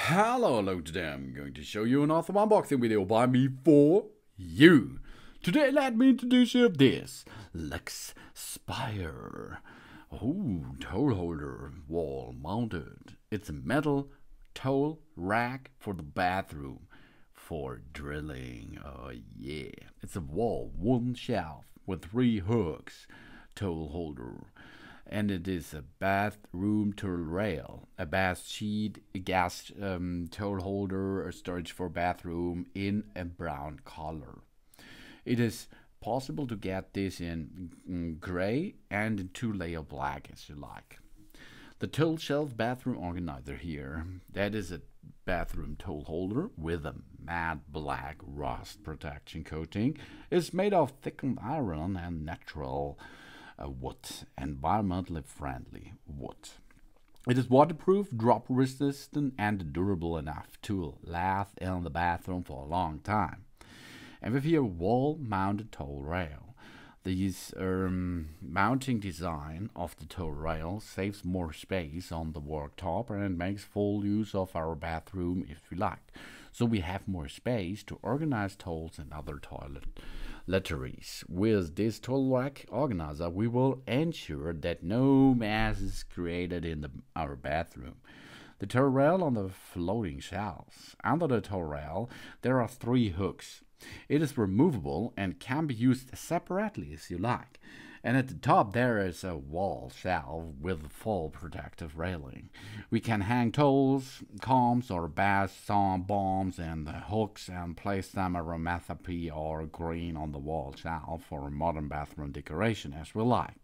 Hello today, I'm going to show you another unboxing video by me for you. Today let me introduce you to this Luxspire Towel Holder Wall mounted. It's a metal towel rack for the bathroom for drilling. Oh yeah. It's a wall, one shelf with 3 hooks, towel holder. And it is a bathroom towel rail, a bath sheet, a gas towel holder, a storage for bathroom in a brown color. It is possible to get this in gray and in 2-layer black as you like. The towel shelf bathroom organizer here, that is a bathroom towel holder with a matte black rust protection coating. It's made of thickened iron and natural wood, environmentally friendly wood. It is waterproof, drop resistant, and durable enough to last in the bathroom for a long time. And with your wall-mounted towel rail, this mounting design of the towel rail saves more space on the worktop and makes full use of our bathroom if we like. So we have more space to organize towels and other toiletries. With this towel rack organizer, we will ensure that no mess is created in our bathroom. The towel rail on the floating shelves. Under the towel rail, there are 3 hooks. It is removable and can be used separately as you like. And at the top there is a wall shelf with full protective railing. We can hang towels, combs, or bath bombs in the hooks and place them aromatherapy or green on the wall shelf for modern bathroom decoration as we like.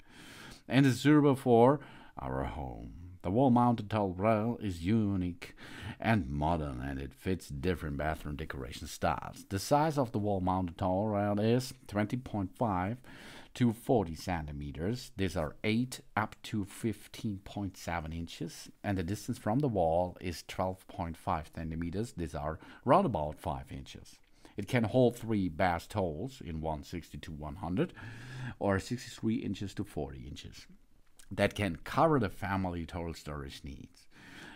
And is suitable for our home. The wall-mounted towel rail is unique and modern, and it fits different bathroom decoration styles. The size of the wall-mounted towel rail is 20.5 to 40 centimeters. These are 8 up to 15.7 inches, and the distance from the wall is 12.5 centimeters. These are round about 5 inches. It can hold 3 bath towels in 160 to 100 or 63 inches to 40 inches. That can cover the family towel storage needs.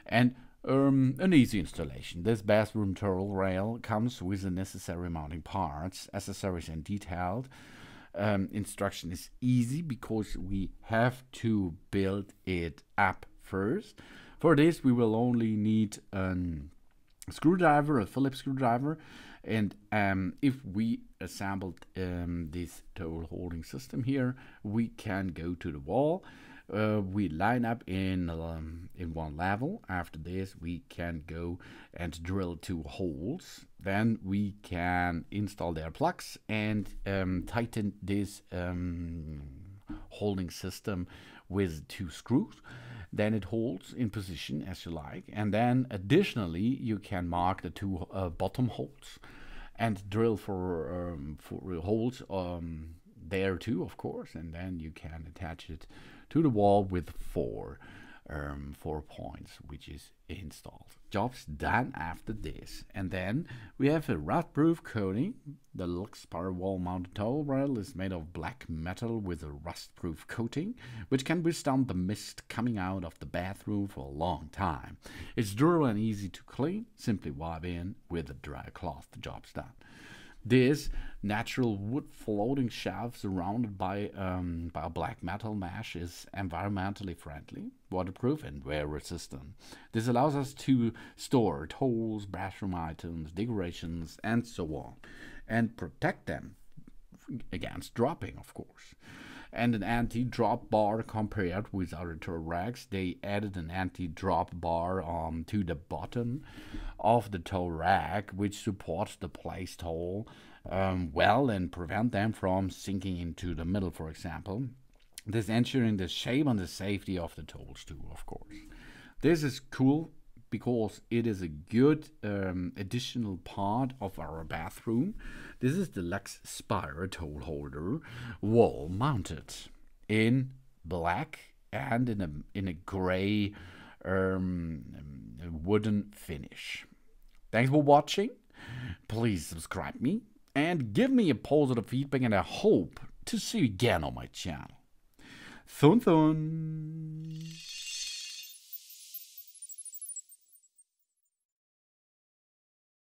And an easy installation. This bathroom towel rail comes with the necessary mounting parts, accessories, and detailed. Instruction is easy because we have to build it up first. For this, we will only need a screwdriver, a Phillips screwdriver, and if we assembled this towel holding system here, we can go to the wall. We line up in one level. After this, we can go and drill 2 holes. Then we can install their plugs and tighten this holding system with 2 screws. Then it holds in position as you like. And then additionally, you can mark the 2 bottom holes and drill for holes there too, of course. And then you can attach it to the wall with 4 points, which is installed. Job's done after this. And then we have a rust-proof coating. The Luxspire wall-mounted towel rail is made of black metal with a rust-proof coating, which can withstand the mist coming out of the bathroom for a long time. It's durable and easy to clean. Simply wipe in with a dry cloth. The job's done. This natural wood floating shelf surrounded by a black metal mesh is environmentally friendly, waterproof, and wear resistant. This allows us to store towels, bathroom items, decorations, and so on, and protect them against dropping, of course. And an anti-drop bar compared with other towel racks. They added an anti-drop bar to the bottom of the towel rack, which supports the placed towel well and prevent them from sinking into the middle, for example. This ensuring the shape and the safety of the towels too, of course. This is cool because it is a good additional part of our bathroom. This is the Luxspire Towel Holder Wall mounted in black and in a gray wooden finish. Thanks for watching. Please subscribe me and give me a positive feedback, and I hope to see you again on my channel. Thun thun.